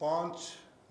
5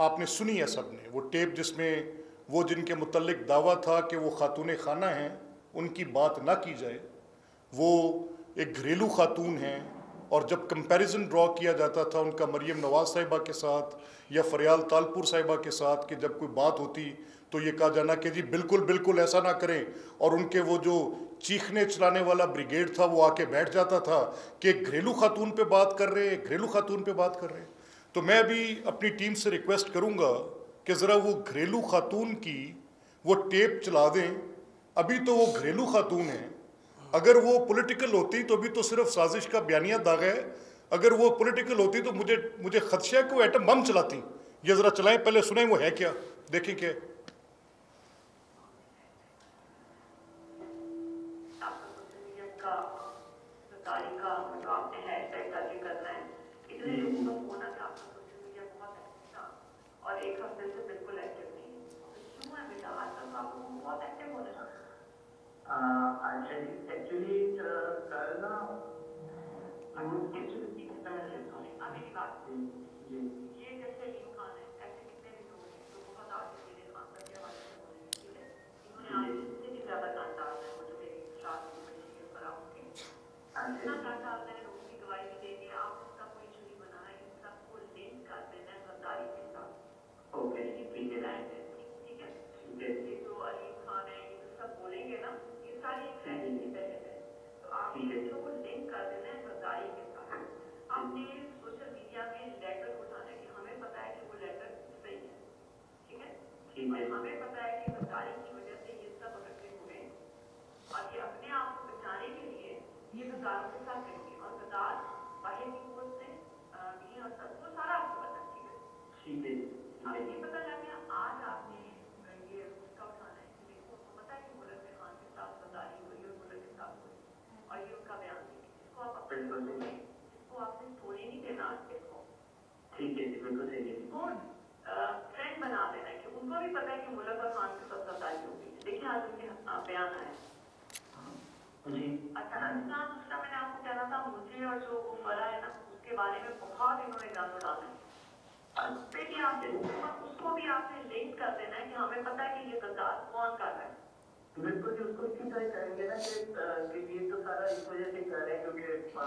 آپ نے سنی ہے سب نے، وہ ٹیپ جس میں وہ جن کے متعلق دعویٰ تھا کہ وہ خاتون خانہ ہیں ان کی بات نہ کی جائے، وہ ایک گھریلو خاتون ہیں، اور جب کمپیریزن ڈرا کیا جاتا تھا ان کا مریم نواز صاحبہ کے ساتھ یا فریال تالپور صاحبہ کے ساتھ، کہ جب کوئی بات ہوتی تو یہ کہا جانا کہ جی بالکل بالکل ایسا نہ کریں، اور ان کے وہ جو چیخنے چلانے والا بریگیڈ تھا وہ آ کے بیٹھ جاتا تھا کہ ایک گھریلو خاتون پہ بات کر رہے ہیں، ایک گھریلو خاتون پہ بات کر رہے ہیں۔ تو میں ابھی اپنی ٹیم سے ریکویسٹ کروں گا کہ ذرا وہ گھریلو خاتون کی وہ ٹیپ چلا دیں۔ ابھی تو وہ گھریلو خاتون ہیں، اگر وہ پولیٹیکل ہوتی تو ابھی تو صرف سازش کا بیانیہ داغ ہے، اگر وہ پولیٹیکل ہوتی تو مجھے خدشہ ہے کہ وہ ایٹم بم چلاتی۔ یہ ذرا چلائیں، پہلے سنیں وہ ہے کیا، دیکھیں کہ اور ایک ہفتے سے بالکل ایکٹیو نہیں ہے، کیوں ہے بیٹا؟ آج کل آپ لوگوں کو بہت ایکٹیو ہونا چاہتے ہیں۔ ایکچولی کل نا میری بات یہ جیسے علیم خان ہے، ایسے کتنے بھی لوگ ہیں جو بہت آگے میرے خان صاحب کے حوالے سے بولے ہیں، ٹھیک ہے؟ انہوں نے آج مجھ سے بھی زیادہ کان ڈالنا ہے، وہ جو میری شاد کی بڑی شکل پر آپ کے اتنا کان ڈالنا ہے، لوگوں کی گواہی بھی دے کے آپ اس کا کوئی ایشو نہیں بنانا ہے، ان سب کو لنک کر دینا ہے غداری کے ساتھ۔ اوکے ٹھیک ہے، ٹھیک ہے، یہ جو علیم خان ہے یہ جو سب بولیں گے نا، یہ ساری ایک فیملی کی تحت ہے، تو آپ ان کو لنک کر دینا ہے غداری کے ساتھ۔ آپ نے سوشل میڈیا میں لیٹر اٹھانا ہے کہ ہمیں پتا ہے کہ وہ لیٹر صحیح ہے، ٹھیک ہے، اور ہمیں پتا ہے کہ غداری کی وجہ سے یہ سب اکٹھے ہوئے، اور یہ اپنے آپ کو بچانے کے لیے یہ غداروں کے ساتھ کریں گے، اور غدار باہر کی قوت سے بھی اور سب وہ سارا آپ کو پتا ہے، ٹھیک ہے۔ اب یہ پتا چل گیا، آج آپ نے یہ اس کا اٹھانا ہے کہ دیکھو تو پتا ہے کہ ملک میں خان کے ساتھ غداری ہوئی اور ملک کے ساتھ ہوئی، اور یہ ان کا بیان دیں گے، اس کو آپ اپنے اس کو آپ نے سونے نہیں دینا آج کے کو، ٹھیک ہے، بالکل صحیح ہے، اس کو ٹرینڈ بنا دینا ہے کہ ان کو بھی پتا ہے کہ ملک اور خان کے ساتھ غداری ہوگی۔ دیکھیں آج ان کے بیان آئے جی۔ اچھا دوسرا میں نے آپ کو کہنا تھا، مجھے اور جو وہ فرا ہے نا اس کے بارے میں بہت انہوں نے گند اڑانا ہے، اس پہ بھی آپ اس کو بھی آپ نے لنک کر دینا ہے کہ ہمیں پتا ہے کہ یہ غدار کون کر رہا ہے۔ بالکل جی، اس کو اسی طرح کریں گے نا کہ یہ تو سارا اس وجہ سے کر رہے ہیں کیونکہ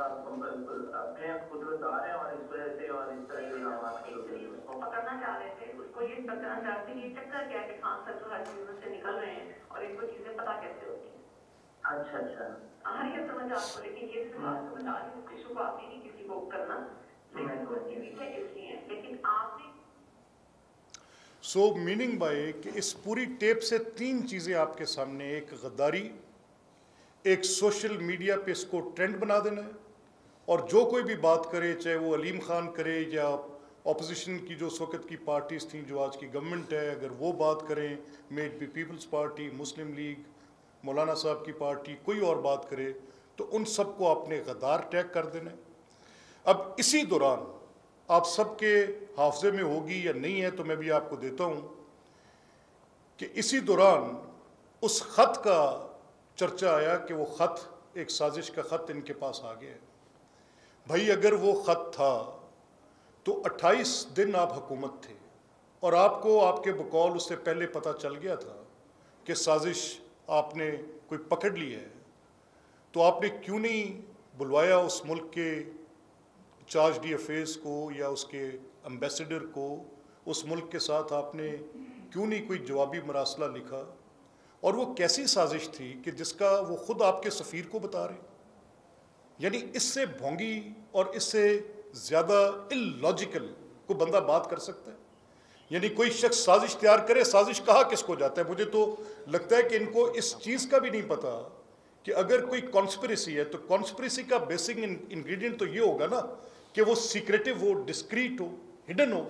اپنے خود غدار ہیں، اور اس وجہ سے اور اس طرح کے الزامات اس کو پکڑنا چاہ رہے تھے، اس کو یہ پکڑنا چاہتے ہیں، یہ چکر کیا ہے کہ خان صاحب جو ہر چیزوں سے نکل رہے ہیں اور ان کو چیزیں پتا کیسے ہوتی ہیں۔ اچھا اچھا، ہاں یہ سمجھ آپ کو، لیکن یہ صرف آپ کو بتا دیں، اس کی شبہ آپ نہیں کسی کو کرنا، لیکن وہ اس کے پیچھے اس لیے ہیں، لیکن آپ نے سو میننگ بائی کہ اس پوری ٹیپ سے تین چیزیں آپ کے سامنے، ایک غداری، ایک سوشل میڈیا پہ اس کو ٹرینڈ بنا دینا ہے، اور جو کوئی بھی بات کرے، چاہے وہ علیم خان کرے یا اپوزیشن کی جو اس وقت کی پارٹیز تھیں جو آج کی گورنمنٹ ہے، اگر وہ بات کریں، میٹ بی پیپلز پارٹی، مسلم لیگ، مولانا صاحب کی پارٹی، کوئی اور بات کرے تو ان سب کو آپ نے غدار ٹیگ کر دینا ہے۔ اب اسی دوران آپ سب کے حافظے میں ہوگی یا نہیں ہے تو میں بھی آپ کو دیتا ہوں کہ اسی دوران اس خط کا چرچا آیا کہ وہ خط ایک سازش کا خط ان کے پاس آ گیا ہے۔ بھائی اگر وہ خط تھا تو 28 دن آپ حکومت تھے، اور آپ کو آپ کے بقول اس سے پہلے پتہ چل گیا تھا کہ سازش آپ نے کوئی پکڑ لی ہے، تو آپ نے کیوں نہیں بلوایا اس ملک کے چارج ڈی افیئرز کو یا اس کے امبیسڈر کو؟ اس ملک کے ساتھ آپ نے کیوں نہیں کوئی جوابی مراسلہ لکھا؟ اور وہ کیسی سازش تھی کہ جس کا وہ خود آپ کے سفیر کو بتا رہے ہیں؟ یعنی اس سے بھونگی اور اس سے زیادہ اللاجیکل کو بندہ بات کر سکتا ہے؟ یعنی کوئی شخص سازش تیار کرے، سازش کہا کس کو جاتا ہے؟ مجھے تو لگتا ہے کہ ان کو اس چیز کا بھی نہیں پتا کہ اگر کوئی کانسپریسی ہے تو کانسپریسی کا بیسک انگریڈینٹ تو یہ ہوگا نا کہ وہ سیکریٹو ہو، ڈسکریٹ ہو، ہڈن ہو۔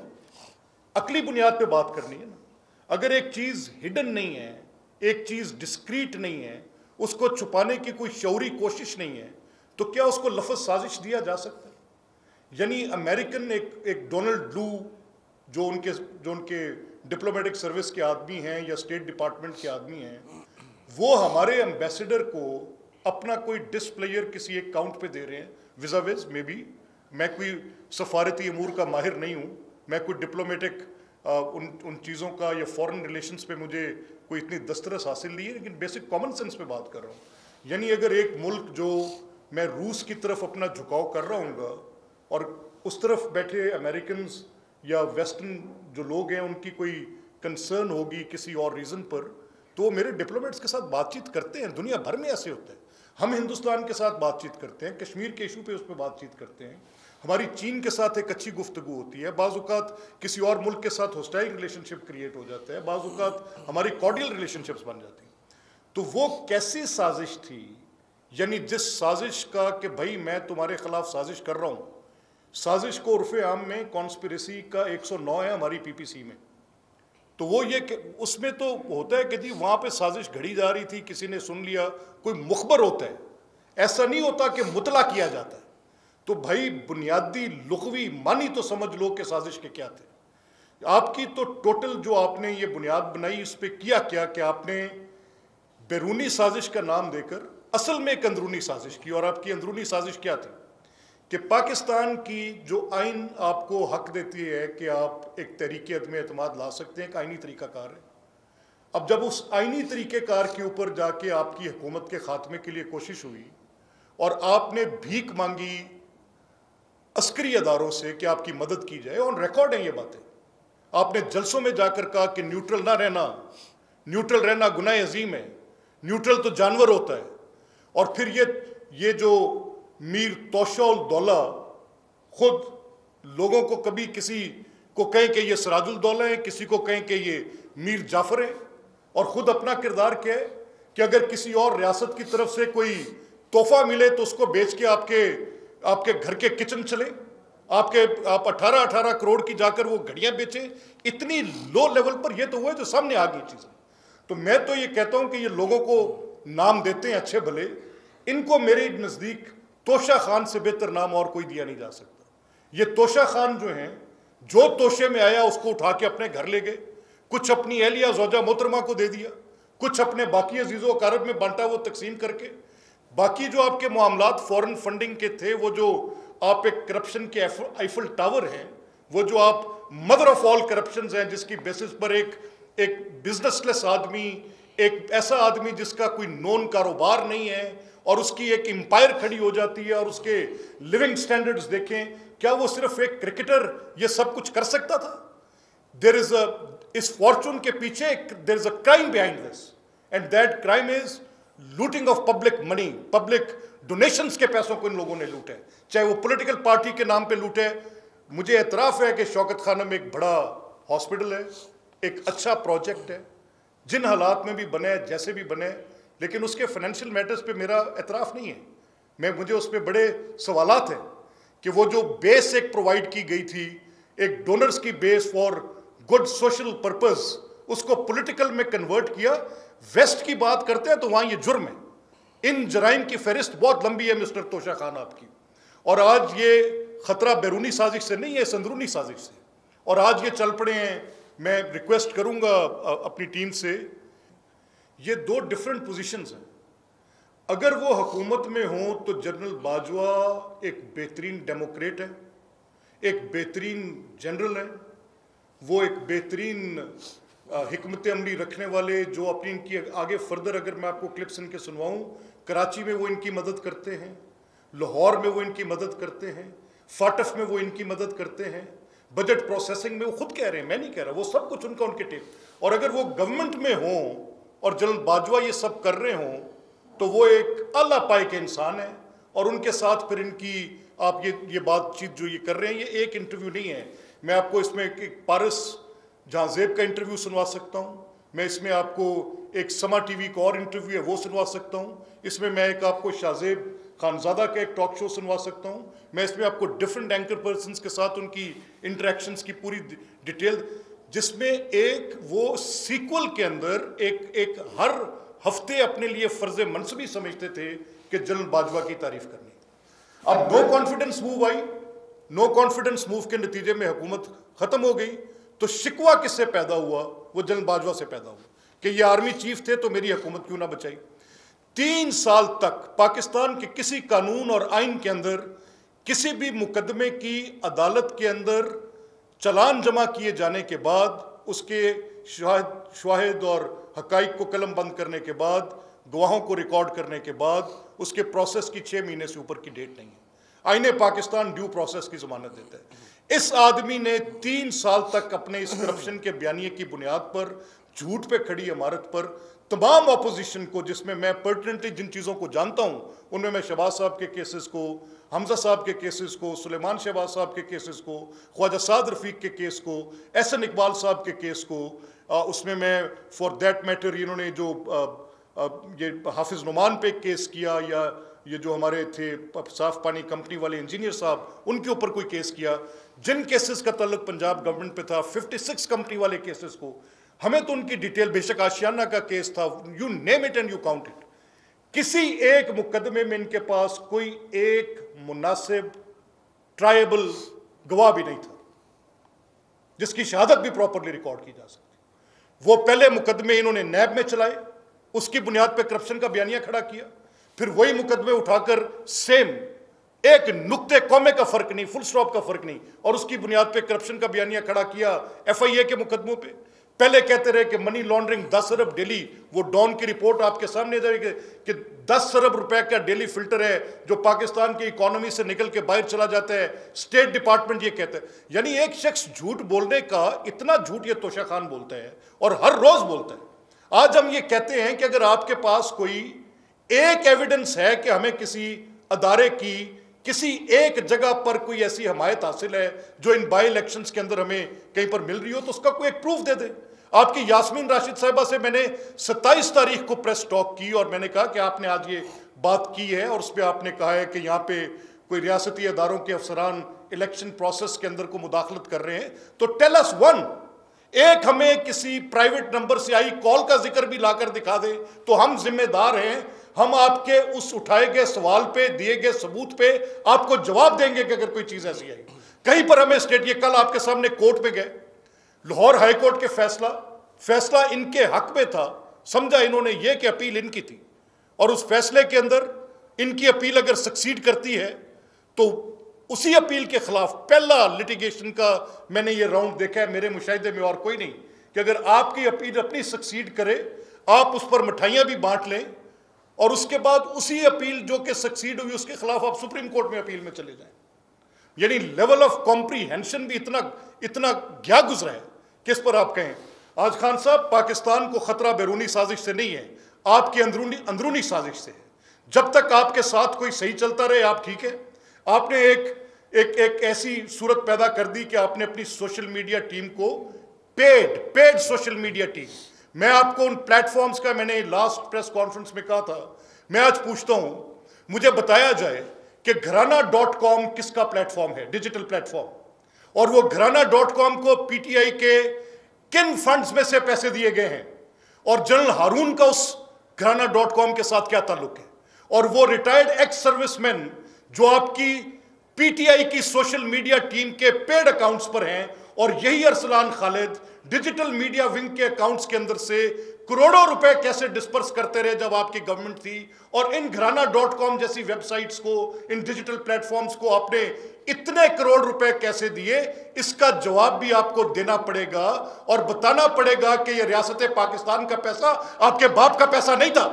عقلی بنیاد پہ بات کرنی ہے نا۔ اگر ایک چیز ہڈن نہیں ہے، ایک چیز ڈسکریٹ نہیں ہے، اس کو چھپانے کی کوئی شعوری کوشش نہیں ہے، تو کیا اس کو لفظ سازش دیا جا سکتا ہے؟ یعنی امریکن ایک ڈونلڈ لو جو ان کے ڈپلومیٹک سروس کے آدمی ہیں یا اسٹیٹ ڈپارٹمنٹ کے آدمی ہیں، وہ ہمارے امبیسڈر کو اپنا کوئی ڈسپلیئر کسی ایک کاؤنٹ پہ دے رہے ہیں ویزا ویز میں بھی، میں کوئی سفارتی امور کا ماہر نہیں ہوں، میں کوئی ڈپلومیٹک ان چیزوں کا یا فورن ریلیشنز پہ مجھے کوئی اتنی دسترس حاصل نہیں ہے، لیکن بیسک کامن سینس پہ بات کر رہا ہوں. یعنی اگر ایک ملک جو میں روس کی طرف اپنا جھکاؤ کر رہا ہوں گا اور اس طرف بیٹھے امریکنز یا ویسٹرن جو لوگ ہیں ان کی کوئی کنسرن ہوگی کسی اور ریزن پر، تو میرے ڈپلومیٹس کے ساتھ بات چیت کرتے ہیں. دنیا بھر میں ایسے ہوتے ہیں. ہم ہندوستان کے ساتھ بات چیت کرتے ہیں، کشمیر کے ایشو پہ اس پہ بات چیت کرتے ہیں. ہماری چین کے ساتھ ایک اچھی گفتگو ہوتی ہے. بعض اوقات کسی اور ملک کے ساتھ ہوسٹائل ریلیشن شپ کریٹ ہو جاتا ہے، بعض اوقات ہماری کارڈیل ریلیشن شپس بن جاتی ہیں. تو وہ کیسی سازش تھی؟ یعنی جس سازش کا کہ بھائی میں تمہارے خلاف سازش کر رہا ہوں، سازش کو عرف عام میں کانسپریسی کا 109 ہے ہماری پی پی سی میں. تو وہ یہ کہ اس میں تو ہوتا ہے کہ جی وہاں پہ سازش گھڑی جا رہی تھی، کسی نے سن لیا، کوئی مخبر ہوتا ہے. ایسا نہیں ہوتا کہ مطلع کیا جاتا ہے. تو بھائی بنیادی لغوی معنی تو سمجھ لو کہ سازش کے کیا تھے. آپ کی تو ٹوٹل جو آپ نے یہ بنیاد بنائی اس پہ کیا کیا کہ آپ نے بیرونی سازش کا نام دے کر اصل میں ایک اندرونی سازش کی. اور آپ کی اندرونی سازش کیا تھی کہ پاکستان کی جو آئین آپ کو حق دیتی ہے کہ آپ ایک تحریک عدم اعتماد لا سکتے ہیں، ایک آئینی طریقہ کار ہے. اب جب اس آئینی طریقہ کار کے اوپر جا کے آپ کی حکومت کے خاتمے کے لیے کوشش ہوئی اور آپ نے بھیک مانگی عسکری اداروں سے کہ آپ کی مدد کی جائے، آن ریکارڈ ہیں یہ باتیں. آپ نے جلسوں میں جا کر کہا کہ نیوٹرل نہ رہنا، نیوٹرل رہنا گناہ عظیم ہے، نیوٹرل تو جانور ہوتا ہے. اور پھر یہ جو میر توشہ الدولہ خود لوگوں کو کبھی کسی کو کہیں کہ یہ سراج الدولہ ہے، کسی کو کہیں کہ یہ میر جعفر ہے، اور خود اپنا کردار کیا ہے کہ اگر کسی اور ریاست کی طرف سے کوئی تحفہ ملے تو اس کو بیچ کے آپ کے گھر کے کچن چلے، آپ 18 کروڑ کی جا کر وہ گھڑیاں بیچیں. اتنی لو لیول پر یہ تو ہوئے جو سامنے آ گئی چیزیں. تو میں تو یہ کہتا ہوں کہ یہ لوگوں کو نام دیتے ہیں اچھے بھلے، ان کو میرے نزدیک توشہ خان سے بہتر نام اور کوئی دیا نہیں جا سکتا. یہ توشہ خان جو ہیں، جو توشے میں آیا اس کو اٹھا کے اپنے گھر لے گئے، کچھ اپنی اہلیہ زوجہ محترمہ کو دے دیا، کچھ اپنے باقی عزیز و اقارب میں بانٹا، وہ تقسیم کر کے. باقی جو آپ کے معاملات فورن فنڈنگ کے تھے، وہ جو آپ ایک کرپشن کے آئیفل ٹاور ہیں، وہ جو آپ مدر آف آل کرپشنز ہیں، جس کی بیسس پر ایک بزنس لیس آدمی، ایک ایسا آدمی جس کا کوئی نون کاروبار نہیں ہے اور اس کی ایک امپائر کھڑی ہو جاتی ہے، اور اس کے لیونگ سٹینڈرڈز دیکھیں. کیا وہ صرف ایک کرکٹر یہ سب کچھ کر سکتا تھا؟ اس فارچون کے پیچھے there is a crime behind this, and that crime is looting of public money, public donations کے پیسوں کو ان لوگوں نے لوٹے، چاہے وہ پولیٹیکل پارٹی کے نام پہ لوٹے. مجھے اعتراف ہے کہ شوکت خانہ میں ایک بڑا ہاسپٹل ہے، ایک اچھا پروجیکٹ ہے، جن حالات میں بھی بنے، جیسے بھی بنے، لیکن اس کے فائنینشیل میٹرز پہ میرا اعتراف نہیں ہے. مجھے اس پہ بڑے سوالات ہیں کہ وہ جو بیس ایک پرووائڈ کی گئی تھی، ایک ڈونرز کی بیس فار گڈ سوشل پرپز، اس کو پولیٹیکل میں کنورٹ کیا. ویسٹ کی بات کرتے ہیں تو وہاں یہ جرم ہے. ان جرائم کی فہرست بہت لمبی ہے مسٹر توشہ خان آپ کی. اور آج یہ خطرہ بیرونی سازش سے نہیں ہے، اس اندرونی سازش سے. اور آج یہ چل پڑے ہیں. میں ریکویسٹ کروں گا اپنی ٹیم سے، یہ دو ڈیفرنٹ پوزیشنز ہیں. اگر وہ حکومت میں ہوں تو جنرل باجوہ ایک بہترین ڈیموکریٹ ہے، ایک بہترین جنرل ہے، وہ ایک بہترین حکمت عملی رکھنے والے، جو اپنی ان کی آگے فردر اگر میں آپ کو کلپس ان کے سنواؤں، کراچی میں وہ ان کی مدد کرتے ہیں، لاہور میں وہ ان کی مدد کرتے ہیں، فاٹف میں وہ ان کی مدد کرتے ہیں، بجٹ پروسیسنگ میں وہ خود کہہ رہے ہیں، میں نہیں کہہ رہا، وہ سب کچھ ان کا ان کے ٹیپ. اور اگر وہ گورنمنٹ میں ہوں اور جنرل باجوہ یہ سب کر رہے ہوں تو وہ ایک اعلیٰ پائے کے انسان ہیں. اور ان کے ساتھ پھر ان کی آپ یہ بات چیت جو یہ کر رہے ہیں، یہ ایک انٹرویو نہیں ہے. میں آپ کو اس میں ایک پارس جہاں زیب کا انٹرویو سنوا سکتا ہوں، میں اس میں آپ کو ایک سما ٹی وی کا اور انٹرویو ہے وہ سنوا سکتا ہوں، اس میں ایک آپ کو شاہزیب خانزادہ کا ایک ٹاک شو سنوا سکتا ہوں، میں اس میں آپ کو ڈیفرنٹ اینکر پرسنز کے ساتھ ان کی انٹریکشنز کی پوری ڈیٹیل، جس میں ایک وہ سیکول کے اندر ایک ہر ہفتے اپنے لیے فرض منصبی سمجھتے تھے کہ جنرل باجوہ کی تعریف کرنی. اب نو کانفیڈنس موو آئی، نو کانفیڈنس موو کے نتیجے میں حکومت ختم ہو گئی. تو شکوہ کس سے پیدا ہوا؟ وہ جنرل باجوہ سے پیدا ہوا کہ یہ آرمی چیف تھے تو میری حکومت کیوں نہ بچائی. 3 سال تک پاکستان کے کسی قانون اور آئین کے اندر کسی بھی مقدمے کی عدالت کے اندر چلان جمع کیے جانے کے بعد، اس کے شواہد اور حقائق کو قلم بند کرنے کے بعد، گواہوں کو ریکارڈ کرنے کے بعد، اس کے پروسیس کی 6 مہینے سے اوپر کی ڈیٹ نہیں ہے۔ آئین پاکستان ڈیو پروسیس کی ضمانت دیتا ہے۔ اس آدمی نے 3 سال تک اپنے اس کرپشن کے بیانیے کی بنیاد پر، جھوٹ پہ کھڑی عمارت پر، تمام اپوزیشن کو، جس میں پرٹننٹلی جن چیزوں کو جانتا ہوں ان میں شہباز صاحب کے کیسز کو، حمزہ صاحب کے کیسز کو، سلیمان شہباز صاحب کے کیسز کو، خواجہ سعد رفیق کے کیس کو، احسن اقبال صاحب کے کیس کو، اس میں فار دیٹ میٹر انہوں نے جو یہ حافظ نعمان پہ کیس کیا، یا یہ جو ہمارے تھے صاف پانی کمپنی والے انجینئر صاحب، ان کے اوپر کوئی کیس کیا، جن کیسز کا تعلق پنجاب گورنمنٹ پہ تھا، 56 کمپنی والے کیسز کو، ہمیں تو ان کی ڈیٹیل، بے شک آشیانہ کا کیس تھا، you name it and you count it, کسی ایک مقدمے میں ان کے پاس کوئی ایک مناسب ٹرائبل گواہ بھی نہیں تھا جس کی شہادت بھی پراپرلی ریکارڈ کی جا سکتی۔ وہ پہلے مقدمے انہوں نے نیب میں چلائے، اس کی بنیاد پہ کرپشن کا بیانیہ کھڑا کیا، پھر وہی مقدمے اٹھا کر سیم ایک نقطے کومے کا فرق نہیں، فل سٹاپ کا فرق نہیں، اور اس کی بنیاد پہ کرپشن کا بیانیہ کھڑا کیا FIA کے مقدموں پہ۔ پہلے کہتے رہے کہ منی لانڈرنگ 10 ارب ڈیلی، وہ ڈان کی رپورٹ آپ کے سامنے جائے گی کہ 10 ارب روپے کا ڈیلی فلٹر ہے جو پاکستان کی اکانومی سے نکل کے باہر چلا جاتا ہے، اسٹیٹ ڈپارٹمنٹ یہ کہتا ہے۔ یعنی ایک شخص جھوٹ بولنے کا اتنا جھوٹ یہ توشہ خان بولتا ہے اور ہر روز بولتا ہے۔ آج ہم یہ کہتے ہیں کہ اگر آپ کے پاس کوئی ایک ایویڈنس ہے کہ ہمیں کسی ادارے کی کسی ایک جگہ پر کوئی ایسی حمایت حاصل ہے جو ان بائی الیکشنز کے اندر ہمیں کہیں پر مل رہی ہو، تو اس کا کوئی ایک پروف دے دیں۔ آپ کی یاسمین راشد صاحبہ سے میں نے 27 تاریخ کو پریس ٹاک کی اور میں نے کہا کہ آپ نے آج یہ بات کی ہے اور اس پہ آپ نے کہا ہے کہ یہاں پہ کوئی ریاستی اداروں کے افسران الیکشن پروسیس کے اندر کو مداخلت کر رہے ہیں، تو ٹیل اس ون، ایک ہمیں کسی پرائیویٹ نمبر سے آئی کال کا ذکر بھی لا کر دکھا دے تو ہم ذمہ دار ہیں، ہم آپ کے اس اٹھائے گئے سوال پہ، دیے گئے ثبوت پہ آپ کو جواب دیں گے کہ اگر کوئی چیز ایسی آئی۔ کہیں پر ہمیں اسٹیٹ، یہ کل آپ کے سامنے کورٹ میں گئے، لاہور ہائی کورٹ کے فیصلہ ان کے حق میں تھا، سمجھا انہوں نے یہ کہ اپیل ان کی تھی، اور اس فیصلے کے اندر ان کی اپیل اگر سکسیڈ کرتی ہے تو اسی اپیل کے خلاف پہلا لیٹیگیشن کا میں نے یہ راؤنڈ دیکھا ہے میرے مشاہدے میں اور کوئی نہیں، کہ اگر آپ کی اپیل اپنی سکسیڈ کرے، آپ اس پر مٹھائیاں بھی بانٹ لیں، اور اس کے بعد اسی اپیل جو کہ سکسیڈ ہوئی اس کے خلاف آپ سپریم کورٹ میں اپیل میں چلے جائیں۔ یعنی لیول آف کمپریہنشن بھی اتنا گیا گزرا ہے کہ اس پر آپ کہیں۔ آج خان صاحب، پاکستان کو خطرہ بیرونی سازش سے نہیں ہے، آپ کی اندرونی سازش سے ہے۔ جب تک آپ کے ساتھ کوئی صحیح چلتا رہے آپ ٹھیک ہے۔ آپ نے ایک ایسی صورت پیدا کر دی کہ آپ نے اپنی سوشل میڈیا ٹیم کو پیڈ سوشل میڈیا ٹیم، میں آپ کو ان پلیٹ فارمز کا، میں نے لاسٹ پریس کانفرنس میں کہا تھا، میں آج پوچھتا ہوں مجھے بتایا جائے کہ گھرانہ.com کس کا پلیٹ فارم ہے، ڈیجیٹل پلیٹ فارم، اور وہ گھرانہ.com کو PTI کے کن فنڈز میں سے پیسے دیے گئے ہیں، اور جنرل ہارون کا اس گھرانہ.com کے ساتھ کیا تعلق ہے، اور وہ ریٹائرڈ ایکس سروس مین جو آپ کی PTI کی سوشل میڈیا ٹیم کے پیڈ اکاؤنٹس پر ہیں، اور یہی ارسلان خالد ڈیجیٹل میڈیا ونگ کے اکاؤنٹس کے اندر سے کروڑوں روپے کیسے ڈسپرس کرتے رہے جب آپ کی گورنمنٹ تھی، اور ان گھرانہ.com جیسی ویب سائٹس کو، ان ڈیجیٹل پلیٹ فارمز کو آپ نے اتنے کروڑ روپے کیسے دیے، اس کا جواب بھی آپ کو دینا پڑے گا، اور بتانا پڑے گا کہ یہ ریاست پاکستان کا پیسہ آپ کے باپ کا پیسہ نہیں تھا،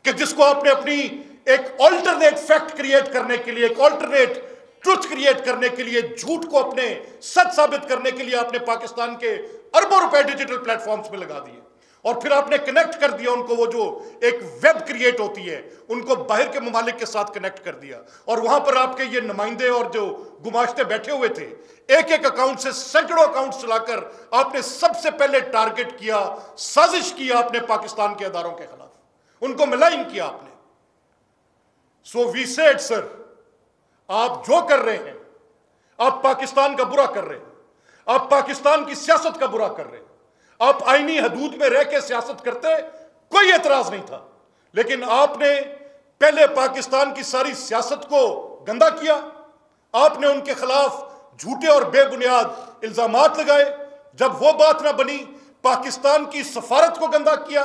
کہ جس کو آپ نے اپنی ایک آلٹرنیٹ فیکٹ کریٹ کرنے کے لیے، ایک آلٹرنیٹ ٹروتھ کریٹ کرنے کے لیے، جھوٹ کو اپنے سچ ثابت کرنے کے لیے آپ نے پاکستان کے اربوں روپے ڈیجیٹل پلیٹ فارمز میں لگا دیے، اور پھر آپ نے کنیکٹ کر دیا ان کو، وہ جو ایک ویب کریٹ ہوتی ہے ان کو باہر کے ممالک کے ساتھ کنیکٹ کر دیا، اور وہاں پر آپ کے یہ نمائندے اور جو گماشتے بیٹھے ہوئے تھے، ایک اکاؤنٹ سے سینکڑوں اکاؤنٹ چلا کر آپ نے سب سے پہلے ٹارگٹ کیا، سازش کیا آپ نے پاکستان کے اداروں کے خلاف، ان کو ملائن کیا آپ نے۔ سو وی سیڈ سر، آپ جو کر رہے ہیں آپ پاکستان کا برا کر رہے ہیں، آپ پاکستان کی سیاست کا برا کر رہے ہیں، آپ آئینی حدود میں رہ کے سیاست کرتے، کوئی اعتراض نہیں تھا، لیکن آپ نے پہلے پاکستان کی ساری سیاست کو گندا کیا، آپ نے ان کے خلاف جھوٹے اور بے بنیاد الزامات لگائے، جب وہ بات نہ بنی پاکستان کی سفارت کو گندا کیا،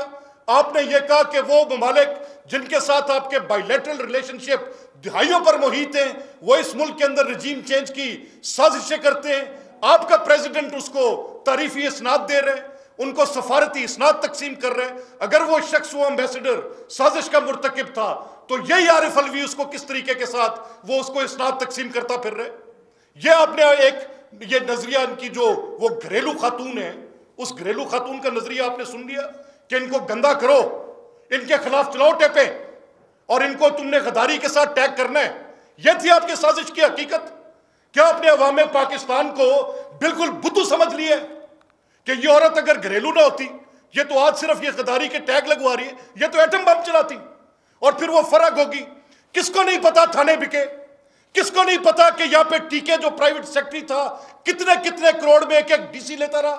آپ نے یہ کہا کہ وہ ممالک جن کے ساتھ آپ کے بائی لیٹرل ریلیشن شپ دہائیوں پر محیط ہیں وہ اس ملک کے اندر رجیم چینج کی سازشیں کرتے ہیں، آپ کا پریزیڈنٹ اس کو تعریفی اسناد دے رہے ہیں, ان کو سفارتی اسناد تقسیم کر رہے ہیں. اگر وہ شخص, وہ امبیسڈر سازش کا مرتکب تھا تو یہی عارف الوی اس کو کس طریقے کے ساتھ وہ اس کو اسناد تقسیم کرتا پھر رہے. یہ آپ نے یہ نظریہ ان کی جو وہ گھریلو خاتون ہے, اس گھریلو خاتون کا نظریہ آپ نے سن لیا کہ ان کو گندا کرو, ان کے خلاف چلاؤ ٹیپیں, اور ان کو تم نے غداری کے ساتھ ٹیگ کرنا ہے. یہ تھی آپ کی سازش کی حقیقت. کیا آپ نے عوام پاکستان کو بالکل بدھو سمجھ لی ہے کہ یہ عورت اگر گھریلو نہ ہوتی, یہ تو آج صرف یہ غداری کے ٹیگ لگوا رہی ہے, یہ تو ایٹم بم چلاتی. اور پھر وہ فرق ہوگی. کس کو نہیں پتا تھانے بکے, کس کو نہیں پتا کہ یہاں پہ ٹیکے جو پرائیویٹ سیکٹری تھا کتنے کتنے کروڑ میں ایک ایک ڈی سی لیتا رہا.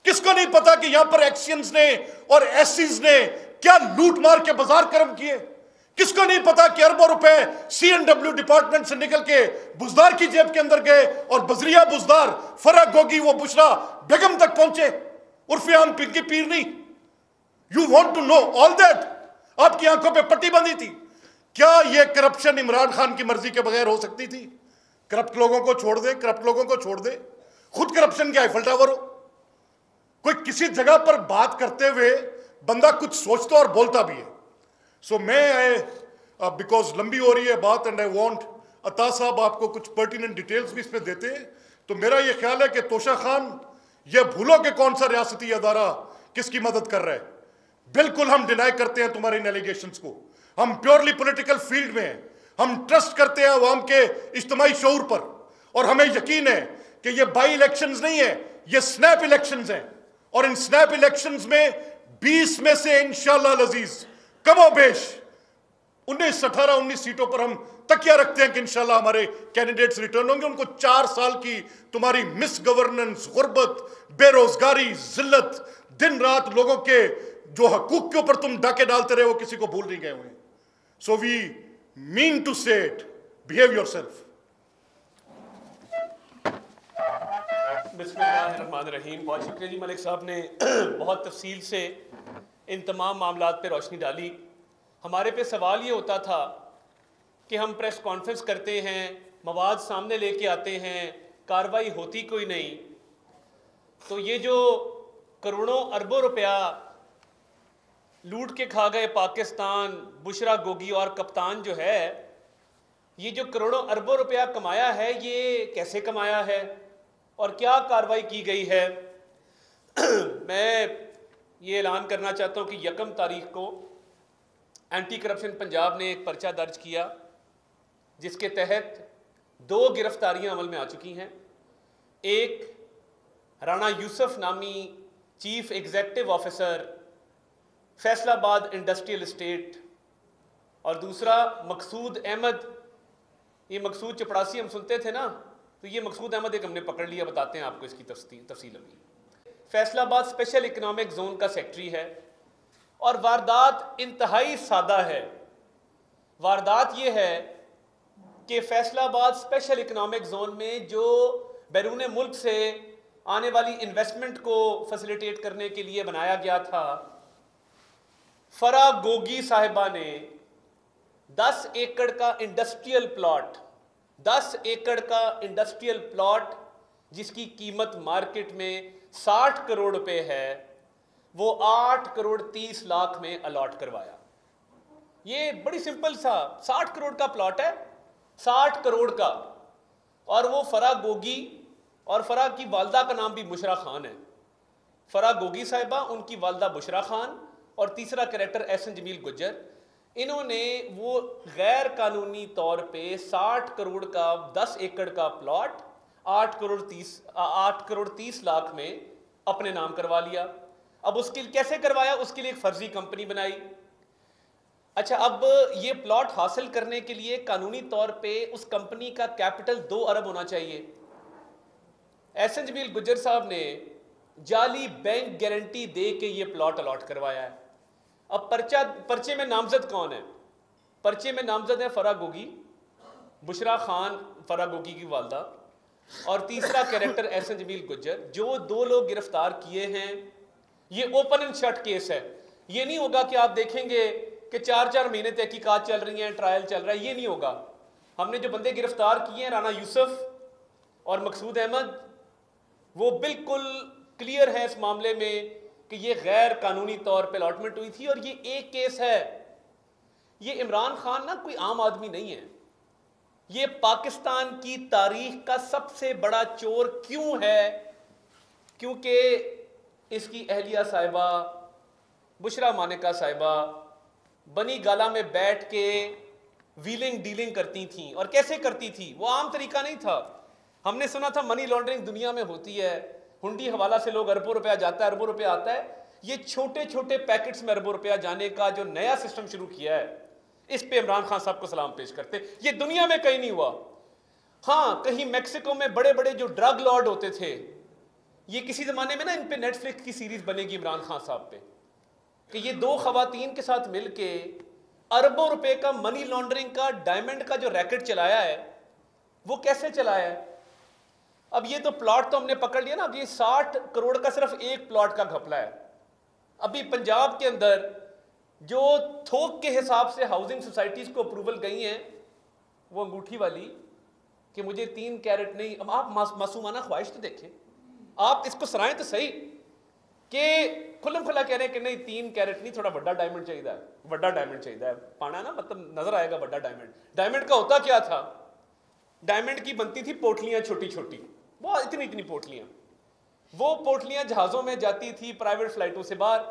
کس کو نہیں پتا کہ یہاں پر ایکسینز نے اور ایسیز نے کیا لوٹ مار کے بازار کرم کیے. کس کو نہیں پتا کہ اربوں روپے سی این ڈبلیو ڈپارٹمنٹ سے نکل کے بزدار کی جیب کے اندر گئے, اور بزریہ بزدار فرح گوگی وہ بشرا بیگم تک پہنچے, عرف عام Pinki Peerni. You want to know all that. آپ کی آنکھوں پہ پٹی بندھی تھی. کیا یہ کرپشن عمران خان کی مرضی کے بغیر ہو سکتی تھی؟ کرپٹ لوگوں کو چھوڑ دے, کرپٹ لوگوں کو چھوڑ دے, خود کرپشن کے ایفل ٹاور ہو. کوئی کسی جگہ پر بات کرتے ہوئے بندہ کچھ سوچتا اور بولتا بھی ہے. سو میں بیکاز لمبی ہو رہی ہے بات, اینڈ آئی وانٹ عطا صاحب آپ کو کچھ پرٹیننٹ ڈیٹیلز بھی اس پہ دیتے ہیں. تو میرا یہ خیال ہے کہ توشہ خان, یہ بھولو کہ کون سا ریاستی ادارہ کس کی مدد کر رہا ہے. بالکل ہم ڈینائی کرتے ہیں تمہارے ان ایلیگیشنز کو. ہم پیورلی پولیٹیکل فیلڈ میں ہیں. ہم ٹرسٹ کرتے ہیں عوام کے اجتماعی شعور پر, اور ہمیں یقین ہے کہ یہ بائی الیکشنز نہیں ہیں, یہ سنیپ الیکشنز ہیں. اور ان سنیپ الیکشنز میں 20 میں سے انشاءاللہ العزیز کم و بیش 18-19 سیٹوں پر ہم تکیہ رکھتے ہیں کہ انشاءاللہ ہمارے کینڈیڈیٹس ریٹرن ہوں گے. ان کو 4 سال کی تمہاری مس گورننس, غربت, بے روزگاری, ذلت, دن رات لوگوں کے جو حقوق کے اوپر تم ڈاکے ڈالتے رہے, وہ کسی کو بھول نہیں گئے ہوئے. سو وی مین ٹو سے اٹ, بہیو یور سیلف. بسم اللہ الرحمن الرحیم. بہت شکریہ جی ملک صاحب نے بہت تفصیل سے ان تمام معاملات پہ روشنی ڈالی. ہمارے پہ سوال یہ ہوتا تھا کہ ہم پریس کانفرنس کرتے ہیں, مواد سامنے لے کے آتے ہیں, کارروائی ہوتی کوئی نہیں. تو یہ جو کروڑوں اربوں روپیہ لوٹ کے کھا گئے پاکستان, بشرا گوگی اور کپتان جو ہے, یہ جو کروڑوں اربوں روپیہ کمایا ہے, یہ کیسے کمایا ہے اور کیا کارروائی کی گئی ہے؟ میں یہ اعلان کرنا چاہتا ہوں کہ 1 تاریخ کو اینٹی کرپشن پنجاب نے ایک پرچہ درج کیا جس کے تحت 2 گرفتاریاں عمل میں آ چکی ہیں. ایک رانا یوسف نامی چیف ایگزیکٹو آفیسر فیصل آباد انڈسٹریل اسٹیٹ, اور دوسرا مقصود احمد. یہ مقصود چپڑاسی ہم سنتے تھے نا, تو یہ مقصود احمد ایک ہم نے پکڑ لیا, بتاتے ہیں آپ کو اس کی تفصیل ابھی. فیصل آباد اسپیشل اکنامک زون کا سیکٹری ہے, اور واردات انتہائی سادہ ہے. واردات یہ ہے کہ فیصل آباد اسپیشل اکنامک زون میں جو بیرون ملک سے آنے والی انویسٹمنٹ کو فیسیلیٹیٹ کرنے کے لیے بنایا گیا تھا, فرح گوگی صاحبہ نے 10 ایکڑ کا انڈسٹریل پلاٹ 10 ایکڑ کا انڈسٹریل پلاٹ جس کی قیمت مارکیٹ میں 60 کروڑ روپے ہے, وہ 8 کروڑ 30 لاکھ میں الاٹ کروایا. یہ بڑی سمپل سا 60 کروڑ کا پلاٹ ہے, 60 کروڑ کا. اور وہ فرح گوگی, اور فرح کی والدہ کا نام بھی بشرا خان ہے. فرح گوگی صاحبہ, ان کی والدہ بشرا خان, اور تیسرا کریکٹر احسن جمیل گجر. انہوں نے وہ غیر قانونی طور پہ 60 کروڑ کا 10 ایکڑ کا پلاٹ 8 کروڑ 30 لاکھ میں اپنے نام کروا لیا. اب اس کے کیسے کروایا؟ اس کے لیے ایک فرضی کمپنی بنائی. اچھا, اب یہ پلاٹ حاصل کرنے کے لیے قانونی طور پہ اس کمپنی کا کیپٹل 2 ارب ہونا چاہیے. احسن جمیل گجر صاحب نے جعلی بینک گارنٹی دے کے یہ پلاٹ الاٹ کروایا ہے. اب پرچے میں نامزد کون ہے؟ پرچے میں نامزد ہے فرح گوگی, بشرا خان فرح گوگی کی والدہ, اور تیسرا کریکٹر احسن جمیل گجر. جو 2 لوگ گرفتار کیے ہیں, یہ اوپن اینڈ شٹ کیس ہے. یہ نہیں ہوگا کہ آپ دیکھیں گے کہ 4 مہینے تحقیقات چل رہی ہیں, ٹرائل چل رہا ہے, یہ نہیں ہوگا. ہم نے جو بندے گرفتار کیے ہیں, رانا یوسف اور مقصود احمد, وہ بالکل کلیئر ہے اس معاملے میں کہ یہ غیر قانونی طور پہ الاٹمنٹ ہوئی تھی. اور یہ ایک کیس ہے. یہ عمران خان نا کوئی عام آدمی نہیں ہے. یہ پاکستان کی تاریخ کا سب سے بڑا چور کیوں ہے؟ کیونکہ اس کی اہلیہ صاحبہ بشرا مانیکا صاحبہ بنی گالا میں بیٹھ کے ویلنگ ڈیلنگ کرتی تھیں. اور کیسے کرتی تھی؟ وہ عام طریقہ نہیں تھا. ہم نے سنا تھا منی لانڈرنگ دنیا میں ہوتی ہے, ہنڈی حوالہ سے لوگ اربوں روپیہ جاتا ہے, اربوں روپیہ آتا ہے. یہ چھوٹے چھوٹے پیکٹس میں اربوں روپیہ جانے کا جو نیا سسٹم شروع کیا ہے, اس پہ عمران خان صاحب کو سلام پیش کرتے. یہ دنیا میں کہیں نہیں ہوا. ہاں کہیں میکسیکو میں بڑے بڑے جو ڈرگ لارڈ ہوتے تھے, یہ کسی زمانے میں نا ان پہ نیٹ فلکس کی سیریز بنے گی عمران خان صاحب پہ, کہ یہ دو خواتین کے ساتھ مل کے اربوں روپے کا منی لانڈرنگ کا ڈائمنڈ کا جو ریکٹ چلایا ہے وہ کیسے چلایا ہے. اب یہ تو پلاٹ تو ہم نے پکڑ لیا نا, اب یہ 60 کروڑ کا صرف ایک پلاٹ کا گھپلا ہے. ابھی پنجاب کے اندر جو تھوک کے حساب سے ہاؤسنگ سوسائٹیز کو اپروول گئی ہیں, وہ انگوٹھی والی کہ مجھے 3 کیرٹ نہیں. اب آپ معصومانہ خواہش تو دیکھیں, آپ اس کو سرائیں تو صحیح کہ کھلم کھلا کہہ رہے ہیں کہ نہیں 3 کیرٹ نہیں, تھوڑا بڑا ڈائمنڈ چاہیے, بڑا ڈائمنڈ چاہیے پانا نا, مطلب نظر آئے گا بڑا ڈائمنڈ. ڈائمنڈ کا ہوتا کیا تھا؟ ڈائمنڈ کی بنتی تھی پوٹلیاں چھوٹی چھوٹی, وہ اتنی اتنی پوٹلیاں. وہ پوٹلیاں جہازوں میں جاتی تھی پرائیویٹ فلائٹوں سے باہر,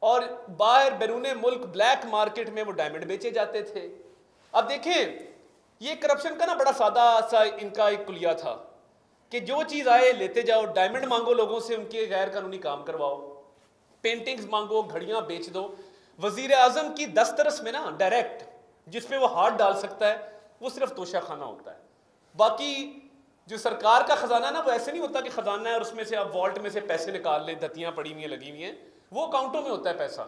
اور باہر بیرون ملک بلیک مارکیٹ میں وہ ڈائمنڈ بیچے جاتے تھے. اب دیکھیں یہ کرپشن کا نا بڑا سادہ سا ان کا ایک کلیہ تھا کہ جو چیز آئے لیتے جاؤ, ڈائمنڈ مانگو لوگوں سے, ان کے غیر قانونی کام کرواؤ, پینٹنگز مانگو, گھڑیاں بیچ دو. وزیر اعظم کی دسترس میں نا ڈائریکٹ جس پہ وہ ہاتھ ڈال سکتا ہے وہ صرف توشہ خانہ ہوتا ہے. باقی جو سرکار کا خزانہ نا وہ ایسے نہیں ہوتا کہ خزانہ ہے اور اس میں سے آپ والٹ میں سے پیسے نکال لیں, دھتیاں پڑی ہوئی ہیں لگی ہوئی ہیں, وہ اکاؤنٹوں میں ہوتا ہے پیسہ.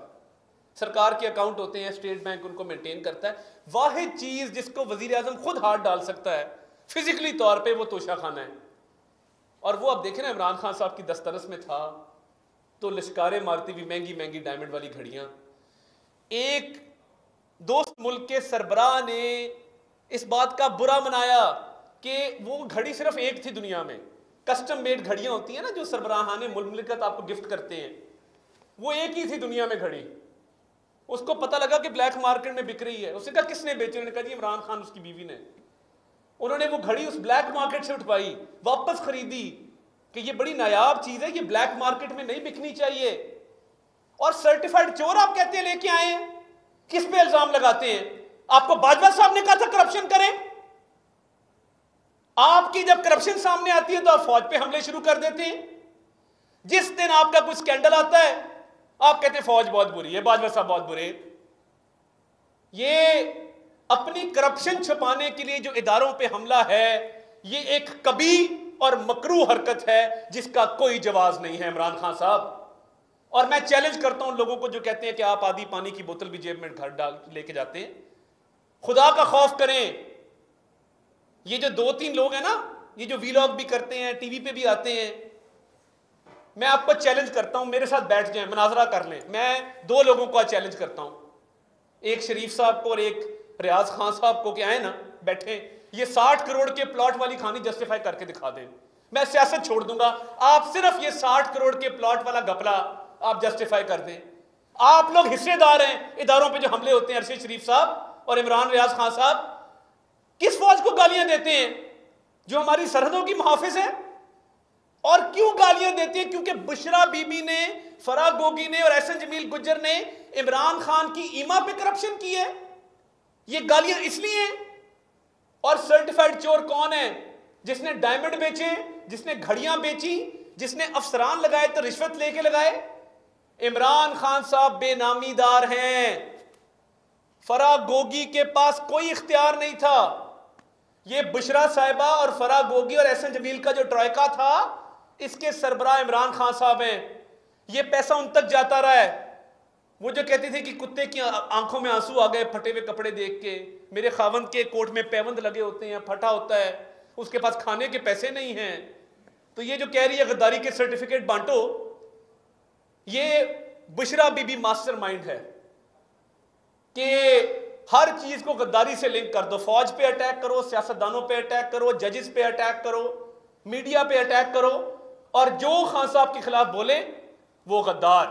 سرکار کے اکاؤنٹ ہوتے ہیں, اسٹیٹ بینک ان کو مینٹین کرتا ہے. واحد چیز جس کو وزیر اعظم خود ہاتھ ڈال سکتا ہے فزیکلی طور پہ وہ توشہ خانہ ہے. اور وہ اب دیکھیں نا عمران خان صاحب کی دسترس میں تھا تو لشکاریں مارتی ہوئی مہنگی مہنگی ڈائمنڈ والی گھڑیاں. ایک دوست ملک کے سربراہ نے اس بات کا برا منایا کہ وہ گھڑی صرف ایک تھی دنیا میں. کسٹم میڈ گھڑیاں ہوتی ہیں نا جو سربراہان مملکت آپ کو گفٹ کرتے ہیں, وہ ایک ہی تھی دنیا میں گھڑی. اس کو پتہ لگا کہ بلیک مارکیٹ میں بک رہی ہے. اس نے کہا کس نے بیچی؟ انہوں نے کہا جی عمران خان اس کی بیوی نے. انہوں نے وہ گھڑی اس بلیک مارکیٹ سے اٹھوائی, واپس خریدی کہ یہ بڑی نایاب چیز ہے, یہ بلیک مارکیٹ میں نہیں بکنی چاہیے. اور سرٹیفائڈ چور آپ کہتے ہیں لے کے آئے ہیں. کس پہ الزام لگاتے ہیں؟ آپ کو باجوہ صاحب نے کہا تھا کرپشن کریں. آپ کی جب کرپشن سامنے آتی ہے تو آپ فوج پہ حملے شروع کر دیتے ہیں. جس دن آپ کا کوئی سکینڈل آتا ہے آپ کہتے ہیں فوج بہت بری ہے, باجوہ صاحب بہت برے. یہ اپنی کرپشن چھپانے کے لیے جو اداروں پہ حملہ ہے یہ ایک کبھی اور مکروہ حرکت ہے جس کا کوئی جواز نہیں ہے عمران خان صاحب. اور میں چیلنج کرتا ہوں لوگوں کو جو کہتے ہیں کہ آپ آدھی پانی کی بوتل بھی جیب میں گھر ڈال لے کے جاتے ہیں, خدا کا خوف کریں. یہ جو 2-3 لوگ ہیں نا, یہ جو ویلاگ بھی کرتے ہیں, ٹی وی پہ بھی آتے ہیں, میں آپ کو چیلنج کرتا ہوں میرے ساتھ بیٹھ جائیں, مناظرہ کر لیں. میں 2 لوگوں کو چیلنج کرتا ہوں, ایک شریف صاحب کو اور ایک ریاض خان صاحب کو, کہ آئیں نا بیٹھیں, یہ 60 کروڑ کے پلاٹ والی کہانی جسٹیفائی کر کے دکھا دیں. میں سیاست چھوڑ دوں گا, آپ صرف یہ 60 کروڑ کے پلاٹ والا گھپلا آپ جسٹیفائی کر دیں. آپ لوگ حصے دار ہیں اداروں پہ جو حملے ہوتے ہیں. ارشد شریف صاحب اور عمران ریاض خان صاحب کس فوج کو گالیاں دیتے ہیں جو ہماری سرحدوں کی محافظ ہے؟ اور کیوں گالیاں دیتے ہیں؟ کیونکہ بشرا بی بی نے, فرا گوگی نے اور احسن جمیل گجر نے عمران خان کی ایما پہ کرپشن کی ہے. یہ گالیاں اس لیے ہیں. اور سرٹیفائڈ چور کون ہے؟ جس نے ڈائمنڈ بیچے, جس نے گھڑیاں بیچی, جس نے افسران لگائے تو رشوت لے کے لگائے. عمران خان صاحب بے نامی دار ہیں. فرا گوگی کے پاس کوئی اختیار نہیں تھا. یہ بشرا صاحبہ اور فرا گوگی اور احسن جمیل کا جو ٹرائکا تھا اس کے سربراہ عمران خان صاحب ہیں. یہ پیسہ ان تک جاتا رہا ہے. وہ جو کہتی تھی کہ کتے کی آنکھوں میں آنسو آ گئے پھٹے ہوئے کپڑے دیکھ کے, میرے خاوند کے کوٹ میں پیوند لگے ہوتے ہیں, پھٹا ہوتا ہے, اس کے پاس کھانے کے پیسے نہیں ہیں, تو یہ جو کہہ رہی ہے غداری کے سرٹیفکیٹ بانٹو, یہ بشرا بی بی ماسٹر مائنڈ ہے کہ ہر چیز کو غداری سے لنک کر دو. فوج پہ اٹیک کرو, سیاستدانوں پہ اٹیک کرو, ججز پہ اٹیک کرو. میڈیا پہ اٹیک کرو، اور جو خان صاحب کے خلاف بولے وہ غدار،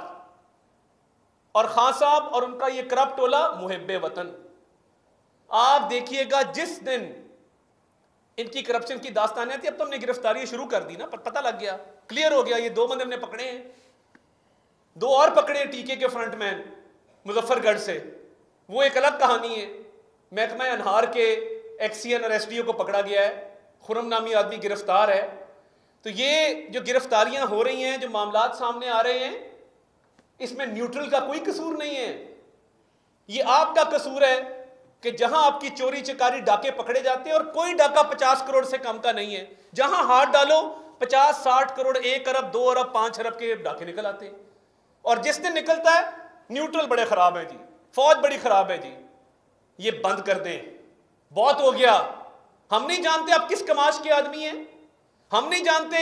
اور خان صاحب اور ان کا یہ کرپٹ ٹولہ محب وطن۔ آپ دیکھیے گا جس دن ان کی کرپشن کی داستانیں تھی، اب تو ہم نے گرفتاریاں شروع کر دی نا، پتہ لگ گیا، کلیئر ہو گیا، یہ 2 بندے ہم نے پکڑے ہیں، 2 اور پکڑے ہیں ٹیکے کے فرنٹ مین مظفر گڑھ سے، وہ ایک الگ کہانی ہے۔ محکمہ انہار کے ایکس سی این اور ایس ڈی او کو پکڑا گیا ہے، خرم نامی آدمی گرفتار ہے۔ تو یہ جو گرفتاریاں ہو رہی ہیں، جو معاملات سامنے آ رہے ہیں، اس میں نیوٹرل کا کوئی قصور نہیں ہے، یہ آپ کا قصور ہے کہ جہاں آپ کی چوری چکاری ڈاکے پکڑے جاتے ہیں، اور کوئی ڈاکہ 50 کروڑ سے کم کا نہیں ہے، جہاں ہاتھ ڈالو 50 60 کروڑ 1 ارب 2 ارب 5 ارب کے ڈاکے نکل آتے ہیں، اور جس دن نکلتا ہے نیوٹرل بڑے خراب ہیں جی، فوج بڑی خراب ہے جی، یہ بند کر دیں، بہت ہو گیا۔ ہم نہیں جانتے آپ کس کماش کے آدمی ہیں، ہم نہیں جانتے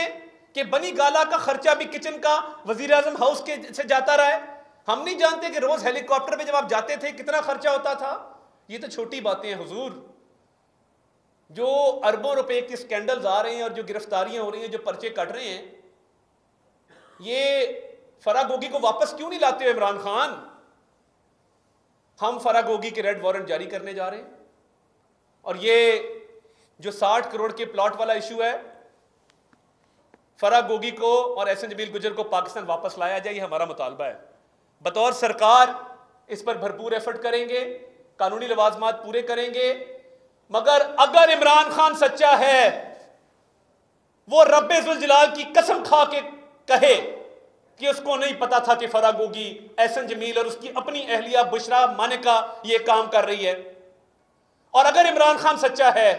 کہ بنی گالا کا خرچہ بھی کچن کا وزیر اعظم ہاؤس کے سے جاتا رہا ہے، ہم نہیں جانتے کہ روز ہیلی کاپٹر پہ جب آپ جاتے تھے کتنا خرچہ ہوتا تھا۔ یہ تو چھوٹی باتیں ہیں حضور، جو اربوں روپے کے سکینڈلز آ رہے ہیں اور جو گرفتاریاں ہو رہی ہیں، جو پرچے کٹ رہے ہیں، یہ فرا گوگی کو واپس کیوں نہیں لاتے ہو عمران خان؟ ہم فرا گوگی کے ریڈ وارنٹ جاری کرنے جا رہے ہیں، اور یہ جو 60 کروڑ کے پلاٹ والا ایشو ہے، فرا گوگی کو اور احسن جمیل گجر کو پاکستان واپس لایا جائے، یہ ہمارا مطالبہ ہے۔ بطور سرکار اس پر بھرپور ایفرٹ کریں گے، قانونی لوازمات پورے کریں گے، مگر اگر عمران خان سچا ہے، وہ رب ذوالجلال کی قسم کھا کے کہے کہ اس کو نہیں پتا تھا کہ فرا گوگی، احسن جمیل اور اس کی اپنی اہلیہ بشرا مانکا یہ کام کر رہی ہے، اور اگر عمران خان سچا ہے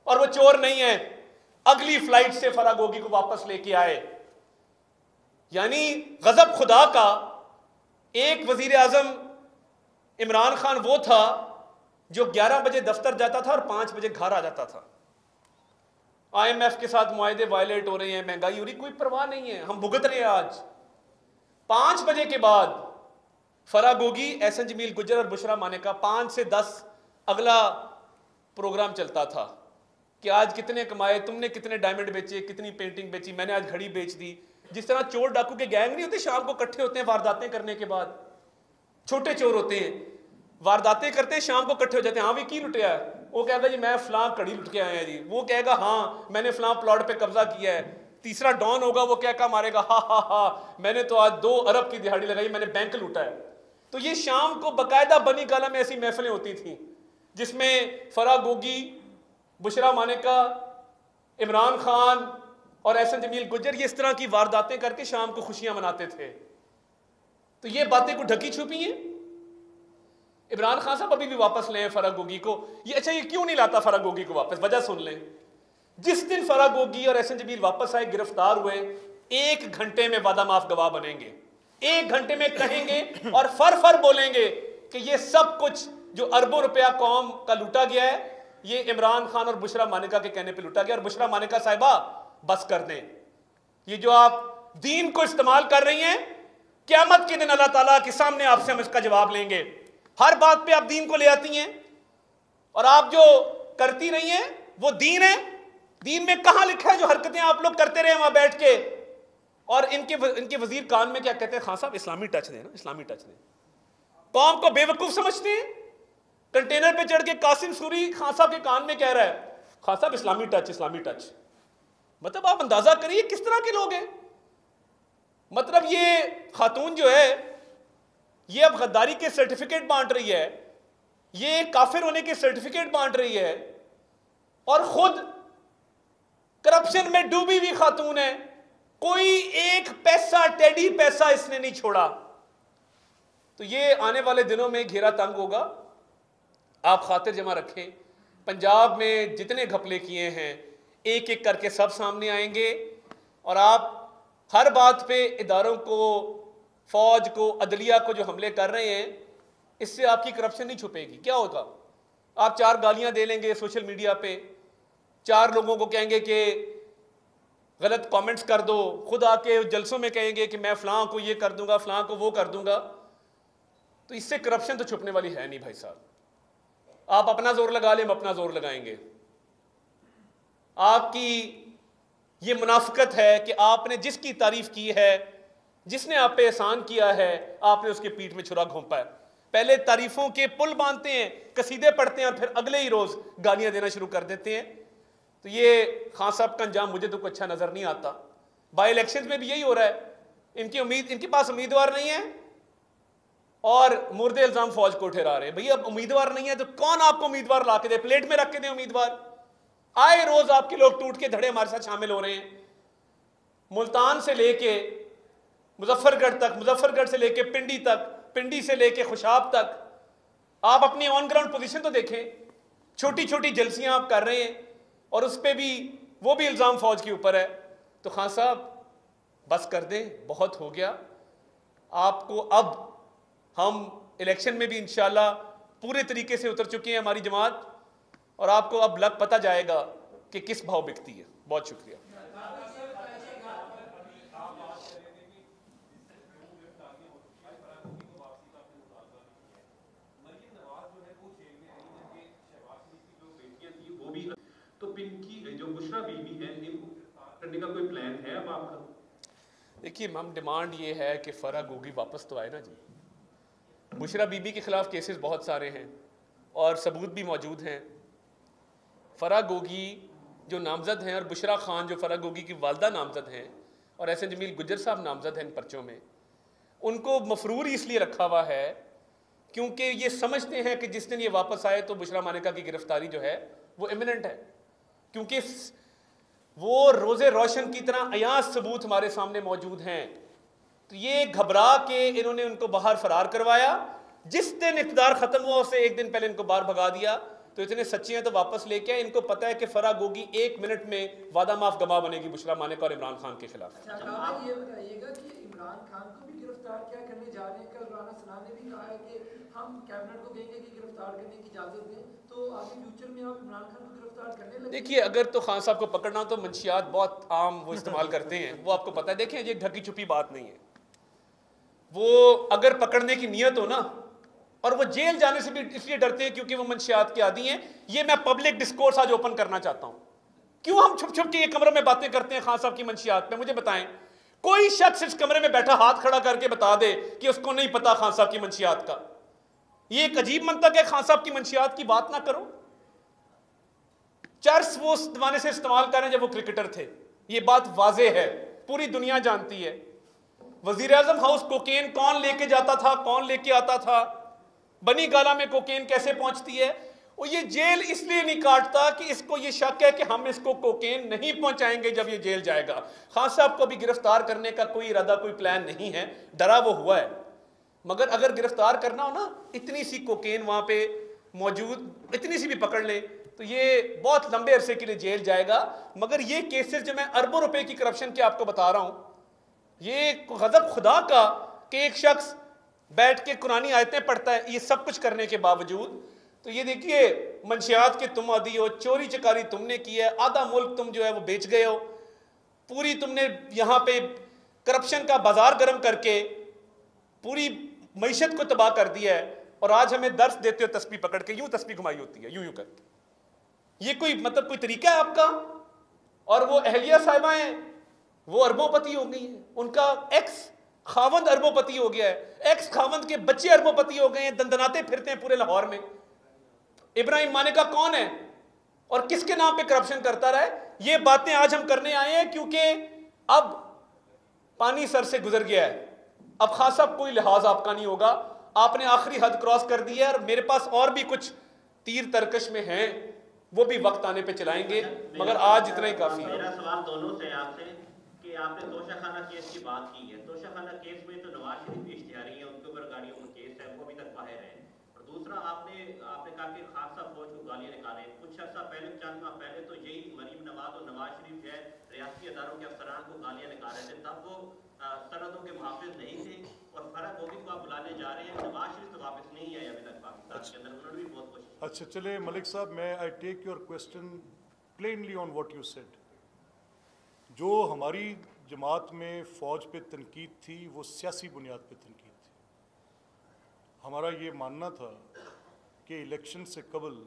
اور وہ چور نہیں ہے، اگلی فلائٹ سے فرا گوگی کو واپس لے کے آئے۔ یعنی غضب خدا کا، ایک وزیر اعظم عمران خان وہ تھا جو 11 بجے دفتر جاتا تھا اور 5 بجے گھر آ جاتا تھا۔ آئی ایم ایف کے ساتھ معاہدے وائلیٹ ہو رہے ہیں، مہنگائی ہو رہی، کوئی پرواہ نہیں ہے، ہم بھگت رہے ہیں۔ آج 5 بجے کے بعد فرا گوگی، احسن جمیل گجر اور بشرا مانکا 5 سے 10 اگلا پروگرام چلتا تھا کہ آج کتنے کمائے، تم نے کتنے ڈائمنڈ بیچے، کتنی پینٹنگ بیچی، میں نے آج گھڑی بیچ دی۔ جس طرح چور ڈاکو کے گینگ نہیں ہوتے شام کو اکٹھے ہوتے ہیں وارداتیں کرنے کے بعد، چھوٹے چور ہوتے ہیں، وارداتیں کرتے ہیں، شام کو اکٹھے ہو جاتے ہیں، ہاں بھی کی لٹیا ہے، وہ کہے گا جی میں فلاں کڑی لٹ کے آئے ہیں جی، وہ کہے گا ہاں میں نے فلاں پلاٹ پہ قبضہ کیا ہے، تیسرا ڈان ہوگا، وہ کہہ کر مارے گا ہاں ہاں ہاں میں نے تو آج 2 ارب کی دہاڑی لگائی، میں نے بینک لوٹا ہے۔ تو یہ شام کو باقاعدہ بنی گالا میں ایسی محفلیں ہوتی تھیں جس میں فرا گوگی، بشرا مانکا، عمران خان اور احسن جمیل گجر یہ اس طرح کی وارداتیں کر کے شام کو خوشیاں مناتے تھے۔ تو یہ باتیں کو ڈھکی چھپی ہیں۔ عمران خان صاحب ابھی بھی واپس لیں فرا گوگی کو، یہ اچھا یہ کیوں نہیں لاتا فرا گوگی کو واپس؟ وجہ سن لیں، جس دن فرا گوگی اور احسن جمیل واپس آئے، گرفتار ہوئے، 1 گھنٹے میں وعدہ معاف گواہ بنیں گے، 1 گھنٹے میں کہیں گے اور فر بولیں گے کہ یہ سب کچھ جو اربوں روپیہ قوم کا لوٹا گیا ہے، یہ عمران خان اور بشرا مانکا کے کہنے پہ لوٹا گیا۔ اور بشرا مانکا صاحبہ بس کر دیں، یہ جو آپ دین کو استعمال کر رہی ہیں، قیامت کے دن اللہ تعالیٰ کے سامنے آپ سے ہم اس کا جواب لیں گے۔ ہر بات پہ آپ دین کو لے آتی ہیں، اور آپ جو کرتی رہی ہیں وہ دین ہے؟ دین میں کہاں لکھا ہے جو حرکتیں آپ لوگ کرتے رہے وہاں بیٹھ کے؟ اور ان کے وزیر کان میں کیا کہتے ہیں؟ خان صاحب اسلامی ٹچ دیں نا، اسلامی ٹچ دیں۔ قوم کو بے وقوف سمجھتے ہیں؟ کنٹینر پہ چڑھ کے قاسم سوری خان صاحب کے کان میں کہہ رہا ہے خان صاحب اسلامی ٹچ، اسلامی ٹچ۔ مطلب آپ اندازہ کریے کس طرح کے لوگ ہیں۔ مطلب یہ خاتون جو ہے یہ اب غداری کے سرٹیفکیٹ بانٹ رہی ہے، یہ کافر ہونے کے سرٹیفکیٹ بانٹ رہی ہے، اور خود کرپشن میں ڈوبی ہوئی خاتون ہے، کوئی ایک پیسہ ٹیڈی پیسہ اس نے نہیں چھوڑا۔ تو یہ آنے والے دنوں میں گھیرا تنگ ہوگا، آپ خاطر جمع رکھیں۔ پنجاب میں جتنے گھپلے کیے ہیں ایک ایک کر کے سب سامنے آئیں گے، اور آپ ہر بات پہ اداروں کو، فوج کو، عدلیہ کو جو حملے کر رہے ہیں، اس سے آپ کی کرپشن نہیں چھپے گی۔ کیا ہوگا؟ آپ 4 گالیاں دے لیں گے سوشل میڈیا پہ، 4 لوگوں کو کہیں گے کہ غلط کامنٹس کر دو، خود آ کے جلسوں میں کہیں گے کہ میں فلاں کو یہ کر دوں گا، فلاں کو وہ کر دوں گا، تو اس سے کرپشن تو چھپنے والی ہے نہیں بھائی صاحب۔ آپ اپنا زور لگا لیں، ہم اپنا زور لگائیں گے۔ آپ کی یہ منافقت ہے کہ آپ نے جس کی تعریف کی ہے، جس نے آپ پہ احسان کیا ہے، آپ نے اس کے پیٹھ میں چھرا گھونپا ہے. پہلے تعریفوں کے پل باندھتے ہیں، قصیدے پڑھتے ہیں، اور پھر اگلے ہی روز گالیاں دینا شروع کر دیتے ہیں. تو یہ خان صاحب کا انجام مجھے تو کوئی اچھا نظر نہیں آتا. بائی الیکشنز میں بھی یہی ہو رہا ہے. ان کے پاس امیدوار نہیں ہے اور مرد الزام فوج کو ٹھہرا رہے ہیں. بھئی اب امیدوار نہیں ہے تو کون آپ کو امیدوار لا کے دے؟ پلیٹ میں رکھ کے دیں امیدوار. آئے روز آپ کے لوگ ٹوٹ کے دھڑے ہمارے ساتھ شامل ہو رہے ہیں. ملتان سے لے کے مظفر گڑھ تک، مظفر گڑھ سے لے کے پنڈی تک، پنڈی سے لے کے خوشاب تک آپ اپنی آن گراؤنڈ پوزیشن تو دیکھیں. چھوٹی چھوٹی جلسیاں آپ کر رہے ہیں اور اس پہ بھی وہ بھی الزام فوج کے اوپر ہے. تو خان صاحب بس کر دیں، بہت ہو گیا. آپ کو اب ہم الیکشن میں بھی انشاءاللہ پورے طریقے سے اتر چکے ہیں ہماری جماعت، اور آپ کو اب لگ پتہ جائے گا کہ کس بھاؤ بکتی ہے. بہت شکریہ. تو پن کی جو بشرا بیوی ہے، ان کو کرنے کا کوئی پلان ہے اب آپ کا؟ دیکھیے ہم ڈیمانڈ یہ ہے کہ فرح گوگی واپس تو آئے نا جی. بشرا بی بی کے خلاف کیسز بہت سارے ہیں اور ثبوت بھی موجود ہیں. فرح گوگی جو نامزد ہیں اور بشرا خان جو فرح گوگی کی والدہ نامزد ہیں اور احسن جمیل گجر صاحب نامزد ہیں ان پرچوں میں، ان کو مفرور اس لیے رکھا ہوا ہے کیونکہ یہ سمجھتے ہیں کہ جس دن یہ واپس آئے تو بشرا مانیکا کی گرفتاری جو ہے وہ امیوننٹ ہے، کیونکہ وہ روز روشن کی طرح عیاں ثبوت ہمارے سامنے موجود ہیں. تو یہ گھبرا کے انہوں نے ان کو باہر فرار کروایا. جس دن اقتدار ختم ہوا اسے ایک دن پہلے ان کو باہر بھگا دیا. تو اتنے سچے ہیں تو واپس لے کے آئے. ان کو پتہ ہے کہ فرح گوگی 1 منٹ میں وعدہ معاف گواہ بنے گی بشرا مانیکا اور عمران خان کے خلاف. آپ یہ بتائیے گا کہ عمران خان کو بھی گرفتار کیا کرنے جا رہے ہیں؟ کل رانا ثنا نے بھی کہا ہے کہ ہم کیبنٹ کو کہیں گے کہ گرفتار کرنے کی اجازت دیں. تو آگے فیوچر میں آپ عمران خان کو گرفتار کرنے لگے؟ دیکھیے اگر تو خان صاحب کو پکڑنا تو منشیات بہت عام وہ استعمال کرتے ہیں، وہ آپ کو پتہ ہے. دیکھیں یہ ڈھکی چھپی بات نہیں ہے. وہ اگر پکڑنے کی نیت ہو نا، اور وہ جیل جانے سے بھی اس لیے ڈرتے ہیں کیونکہ وہ منشیات کے عادی ہیں. یہ میں پبلک ڈسکورس آج اوپن کرنا چاہتا ہوں. کیوں ہم چھپ چھپ کے یہ کمرے میں باتیں کرتے ہیں خان صاحب کی منشیات پہ؟ مجھے بتائیں کوئی شخص اس کمرے میں بیٹھا ہاتھ کھڑا کر کے بتا دے کہ اس کو نہیں پتا خان صاحب کی منشیات کا. یہ ایک عجیب منطق ہے خان صاحب کی منشیات کی بات نہ کرو. چرس وہ اس زمانے سے استعمال کر رہے ہیں جب وہ کرکٹر تھے. یہ بات واضح ہے، پوری دنیا جانتی ہے. وزیر اعظم ہاؤس کوکین کون لے کے جاتا تھا، کون لے کے آتا تھا، بنی گالا میں کوکین کیسے پہنچتی ہے. وہ یہ جیل اس لیے نہیں کاٹتا کہ اس کو یہ شک ہے کہ ہم اس کو کوکین نہیں پہنچائیں گے جب یہ جیل جائے گا. خان صاحب کو بھی گرفتار کرنے کا کوئی ارادہ، کوئی پلان نہیں ہے. ڈرا وہ ہوا ہے. مگر اگر گرفتار کرنا ہو نا، اتنی سی کوکین وہاں پہ موجود، اتنی سی بھی پکڑ لے تو یہ بہت لمبے عرصے کے لیے جیل جائے گا. مگر یہ کیسز جو میں اربوں روپے کی کرپشن کے آپ کو بتا رہا ہوں، یہ غضب خدا کا کہ ایک شخص بیٹھ کے قرآنی آیتیں پڑھتا ہے یہ سب کچھ کرنے کے باوجود. تو یہ دیکھیے منشیات کے تم عادی ہو، چوری چکاری تم نے کی ہے، آدھا ملک تم جو ہے وہ بیچ گئے ہو، پوری تم نے یہاں پہ کرپشن کا بازار گرم کر کے پوری معیشت کو تباہ کر دیا ہے. اور آج ہمیں درس دیتے ہو تسبیح پکڑ کے، یوں تسبیح گھمائی ہوتی ہے، یوں کر کے. یہ کوئی مطلب کوئی طریقہ ہے آپ کا؟ اور وہ اہلیہ صاحبہ ہیں وہ اربوں پتی ہو گئی ہیں، ان کا ایکس خاوند اربوں پتی ہو گیا ہے، ایکس خاوند کے بچے اربوں پتی ہو گئے ہیں، دندناتے پھرتے ہیں پورے لاہور میں. ابراہیم مانیکا کون ہے اور کس کے نام پہ کرپشن کرتا رہا ہے؟ یہ باتیں آج ہم کرنے آئے ہیں کیونکہ اب پانی سر سے گزر گیا ہے. اب خان صاحب کوئی لحاظ آپ کا نہیں ہوگا، آپ نے آخری حد کراس کر دی ہے. اور میرے پاس اور بھی کچھ تیر ترکش میں ہیں، وہ بھی وقت آنے پہ چلائیں گے، مگر آج اتنا ہی کافی ہے. میرا سوال دونوں سے آپ سے کہ آپ نے توشہ خانہ کیس کی بات کی ہے. توشہ خانہ کیس میں تو نواز شریف بھی اشتہاری ہیں، ان کے اوپر گاڑیوں کا کیس ہے، وہ ابھی تک باہر ہے. اور دوسرا آپ نے کہا کہ خان صاحب فوج کو گالیاں نکالے. کچھ عرصہ پہلے، چند ماہ پہلے تو یہی مریم نواز اور نواز شریف جو ہے ریاستی اداروں کے افسران کو گالیاں نکال رہے تھے. تب وہ سرحدوں کے محافظ نہیں تھے. اور فرح گوگی کو آپ بلانے جا رہے ہیں، نواز شریف تو واپس نہیں آئے ابھی تک پاکستان کے اندر، انہوں نے بھی بہت کوشش. اچھا چلے ملک صاحب، میں I take your question plainly on what you said. جو ہماری جماعت میں فوج پہ تنقید تھی وہ سیاسی بنیاد پہ تنقید تھی. ہمارا یہ ماننا تھا کہ الیکشن سے قبل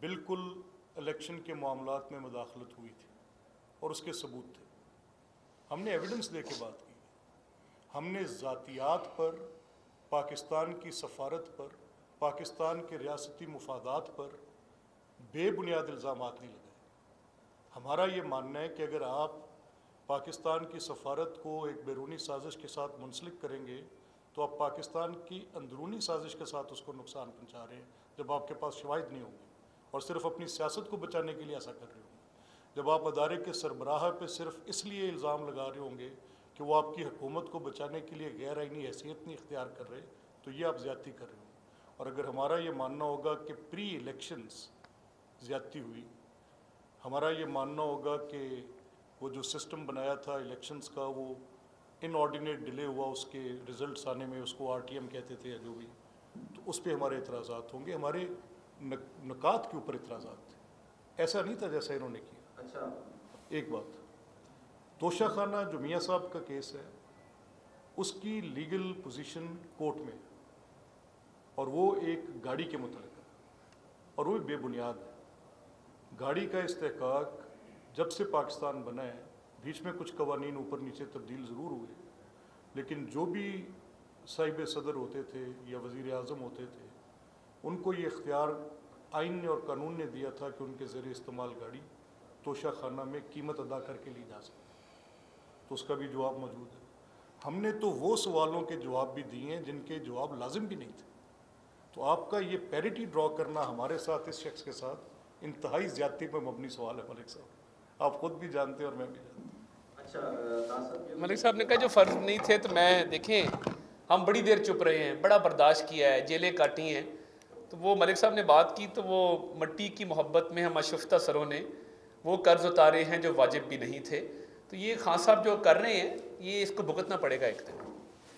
بالکل الیکشن کے معاملات میں مداخلت ہوئی تھی. اور اس کے ثبوت تھے. ہم نے ایویڈنس دے کے بات کی. ہم نے ذاتیات پر، پاکستان کی سفارت پر، پاکستان کے ریاستی مفادات پر بے بنیاد الزامات نہیں لگائے. ہمارا یہ ماننا ہے کہ اگر آپ پاکستان کی سفارت کو ایک بیرونی سازش کے ساتھ منسلک کریں گے تو آپ پاکستان کی اندرونی سازش کے ساتھ اس کو نقصان پہنچا رہے ہیں جب آپ کے پاس شواہد نہیں ہوں گے اور صرف اپنی سیاست کو بچانے کے لیے ایسا کر رہے ہوں گے. جب آپ ادارے کے سربراہ پہ صرف اس لیے الزام لگا رہے ہوں گے کہ وہ آپ کی حکومت کو بچانے کے لیے غیر آئینی حیثیت نہیں اختیار کر رہے تو یہ آپ زیادتی کر رہے ہوں. اور اگر ہمارا یہ ماننا ہوگا کہ پری الیکشنز زیادتی ہوئی، ہمارا یہ ماننا ہوگا کہ وہ جو سسٹم بنایا تھا الیکشنز کا وہ ان آرڈینیٹ ڈیلے ہوا اس کے ریزلٹس آنے میں، اس کو آر ٹی ایم کہتے تھے یا جو بھی، تو اس پہ ہمارے اعتراضات ہوں گے. ہمارے نکات کے اوپر اعتراضات تھے. ایسا نہیں تھا جیسا انہوں نے کیا. اچھا ایک بات، توشہ خانہ جو میاں صاحب کا کیس ہے اس کی لیگل پوزیشن کورٹ میں، اور وہ ایک گاڑی کے متعلق ہے اور وہ بے بنیاد ہے. گاڑی کا استحقاق جب سے پاکستان بنا ہے، بیچ میں کچھ قوانین اوپر نیچے تبدیل ضرور ہوئے، لیکن جو بھی صاحب صدر ہوتے تھے یا وزیر اعظم ہوتے تھے ان کو یہ اختیار آئین نے اور قانون نے دیا تھا کہ ان کے زیر استعمال گاڑی توشہ خانہ میں قیمت ادا کر کے لی جا سکتی. تو اس کا بھی جواب موجود ہے. ہم نے تو وہ سوالوں کے جواب بھی دیے ہیں جن کے جواب لازم بھی نہیں تھے. تو آپ کا یہ پیریٹی ڈرا کرنا ہمارے ساتھ اس شخص کے ساتھ انتہائی زیادتی پر مبنی سوال ہے ملک صاحب. آپ خود بھی جانتے ہیں اور میں بھی جانتا ہوں. اچھا ملک صاحب نے کہا جو فرض نہیں تھے، تو میں دیکھیں ہم بڑی دیر چپ رہے ہیں، بڑا برداشت کیا ہے، جیلیں کاٹی ہیں. تو وہ ملک صاحب نے بات کی تو وہ مٹی کی محبت میں ہم اشفتہ سروں نے وہ قرض اتارے ہیں جو واجب بھی نہیں تھے. تو یہ خان صاحب جو کر رہے ہیں یہ اس کو بھگتنا پڑے گا ایک دن.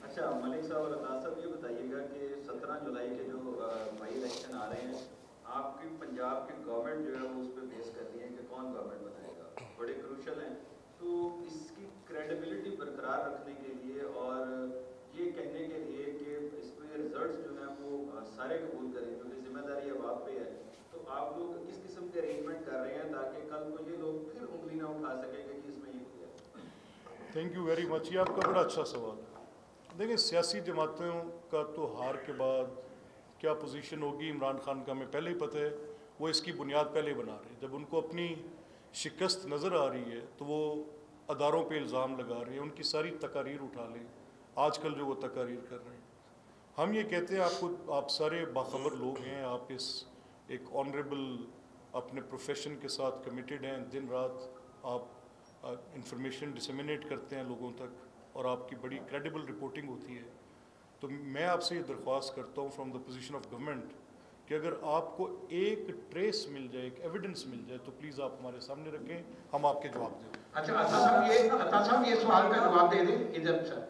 اچھا ملک صاحب اور عطا صاحب یہ بتائیے گا کہ 17 جولائی کے جو بائی الیکشن آ رہے ہیں، آپ کی پنجاب کی گورنمنٹ جو ہے وہ اس پہ بیس کرتی ہے کہ کون گورنمنٹ بنائے گا، بڑے کروشل ہیں. تو اس کی کریڈیبلٹی برقرار رکھنے کے لیے اور یہ کہنے کے لیے کہ اس پہ رزلٹس جو ہیں وہ سارے قبول کریں کیونکہ ذمہ داری اب آپ پہ ہے، تو آپ لوگ کس قسم کے ارینجمنٹ کر رہے ہیں تاکہ کل کو یہ لوگ پھر انگلی نہ اٹھا سکیں کہ اس میں یہ ہو گیا؟ Thank you very much. یہ آپ کا بڑا اچھا سوال ہے. دیکھیں سیاسی جماعتوں کا تو ہار کے بعد کیا پوزیشن ہوگی عمران خان کا ہمیں پہلے ہی پتہ ہے. وہ اس کی بنیاد پہلے بنا رہے ہیں. جب ان کو اپنی شکست نظر آ رہی ہے تو وہ اداروں پہ الزام لگا رہے ہیں. ان کی ساری تقاریر اٹھا لیں آج کل جو وہ تقاریر کر رہے ہیں. ہم یہ کہتے ہیں آپ سارے باخبر لوگ ہیں، آپ اس ایک آنریبل اپنے پروفیشن کے ساتھ کمیٹڈ ہیں، دن رات آپ انفارمیشن ڈسیمینیٹ کرتے ہیں لوگوں تک اور آپ کی بڑی کریڈیبل رپورٹنگ ہوتی ہے. تو میں آپ سے یہ درخواست کرتا ہوں from the position of government کہ اگر آپ کو ایک ٹریس مل جائے، ایک ایویڈنس مل جائے تو پلیز آپ ہمارے سامنے رکھیں، ہم آپ کے جواب دیں. اچھا عطا صاحب یہ سوال کا جواب دے دیں ادھر.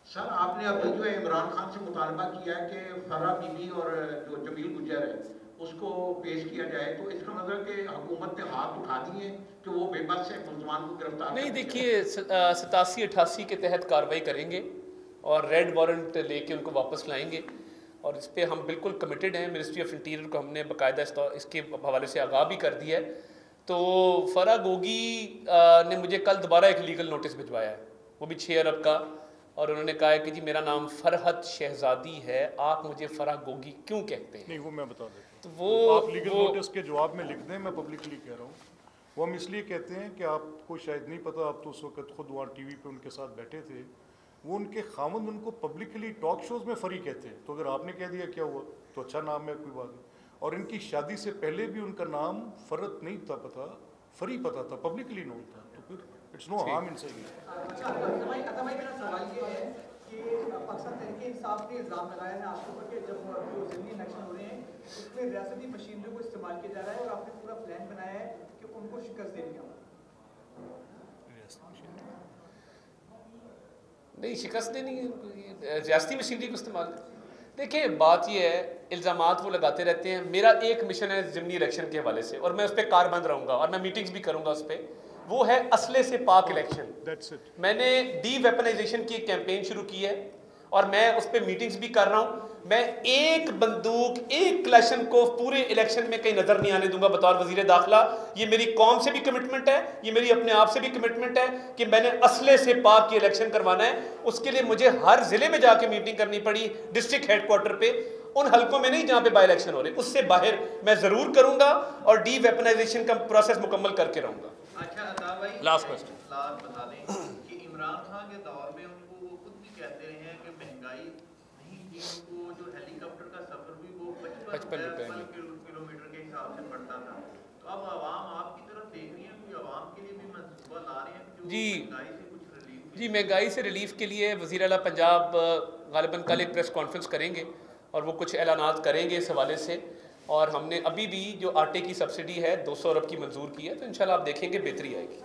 سر آپ نے ابھی جو ہے عمران خان سے مطالبہ کیا ہے کہ فرح بی بی اور جو جمیل گجر ہے اس کو پیش کیا جائے، تو اس کا مطلب کہ حکومت نے ہاتھ اٹھا دیے کہ وہ بے بس سے ملزمان کو گرفتار نہیں، دیکھیے 87-88 کے تحت کارروائی کریں گے اور ریڈ وارنٹ لے کے ان کو واپس لائیں گے، اور اس پہ ہم بالکل کمیٹڈ ہیں. منسٹری آف انٹیریئر کو ہم نے باقاعدہ اس کے حوالے سے آگاہ بھی کر دیا ہے. تو فرح گوگی نے مجھے کل دوبارہ ایک لیگل نوٹس بھجوایا ہے، وہ بھی 6 ارب کا، اور انہوں نے کہا ہے کہ جی میرا نام فرحت شہزادی ہے، آپ مجھے فرح گوگی کیوں کہتے ہیں؟ نہیں وہ میں بتا دیتا تو ہوں. آپ لیگل نوٹس کے جواب میں لکھ دیں، میں پبلکلی کہہ رہا ہوں. وہ ہم اس لیے کہتے ہیں کہ آپ کو شاید نہیں پتہ، آپ تو اس وقت خود وہاں ٹی وی پہ ان کے ساتھ بیٹھے تھے. وہ ان کے خاوند ان کو پبلکلی ٹاک شوز میں فری کہتے ہیں. تو اگر آپ نے کہہ دیا کیا ہوا تو اچھا نام ہے، کوئی بات نہیں. اور ان کی شادی سے پہلے بھی ان کا نام فرت نہیں تھا پتہ، فری پتہ تھا، پبلکلی نون تھا. تو پھر it's no harm in seeing. اچھا میرا سوال یہ ہے کہ پاکستان تحریک انصاف نے الزام لگایا ہے آپ کے اوپر کہ جب جو ضمنی الیکشن ہو رہے ہیں اس میں ریاستی مشینری کو استعمال کیا جا رہا ہے اور آپ نے پورا پلان بنایا ہے کہ ان کو شکست دینی ہے. نہیں شکست دینی ہے، ریاستی مشینری کو استعمال. دیکھیں بات یہ ہے، الزامات وہ لگاتے رہتے ہیں. میرا ایک مشن ہے ضمنی الیکشن کے حوالے سے، اور میں اس پہ کاربند رہوں گا اور میں میٹنگز بھی کروں گا اس پہ. وہ ہے اسلحے سے پاک الیکشن. میں نے ڈی ویپنائزیشن کی ایک کیمپین شروع کی ہے اور میں اس پہ میٹنگز بھی کر رہا ہوں. میں ایک بندوق ایک کلیشن کو پورے الیکشن میں کہیں نظر نہیں آنے دوں گا بطور وزیر داخلہ. یہ میری قوم سے بھی کمٹمنٹ ہے, یہ میری اپنے آپ سے بھی کمٹمنٹ ہے کہ میں نے اسلحے سے پاک کی الیکشن کروانا ہے. اس کے لیے مجھے ہر ضلع میں جا کے میٹنگ کرنی پڑی, ڈسٹرکٹ ہیڈ کوارٹر پہ, ان حلقوں میں نہیں جہاں پہ بائی الیکشن ہو رہے, اس سے باہر میں ضرور کروں گا اور ڈی ویپنائزیشن کا پروسیس مکمل کر کے رہوں گا. اچھا عطا بھائی, لاسٹ کوسچن بتا دیں کہ عمران خان کے دور میں ان کو وہ خود بھی کہتے رہے ہیں کہ مہنگائی نہیں تھی, ان کو جو ہیلی کاپٹر کا سفر بھی وہ 55 کلومیٹر کے حساب سے پڑتا تھا. تو اب عوام آپ کی طرف دیکھ رہی ہے, کوئی عوام کے لیے بھی منصوبہ لا رہے ہیں جو مہنگائی سے کچھ ریلیف؟ جی, مہنگائی سے ریلیف کے لیے وزیر اعلیٰ پنجاب غالباً کل ایک پریس کانفرنس کریں گے اور وہ کچھ اعلانات کریں گے اس حوالے سے. اور ہم نے ابھی بھی جو آٹے کی سبسڈی ہے 200 ارب کی منظور کی ہے, تو انشاءاللہ آپ دیکھیں گے بہتری آئے گی.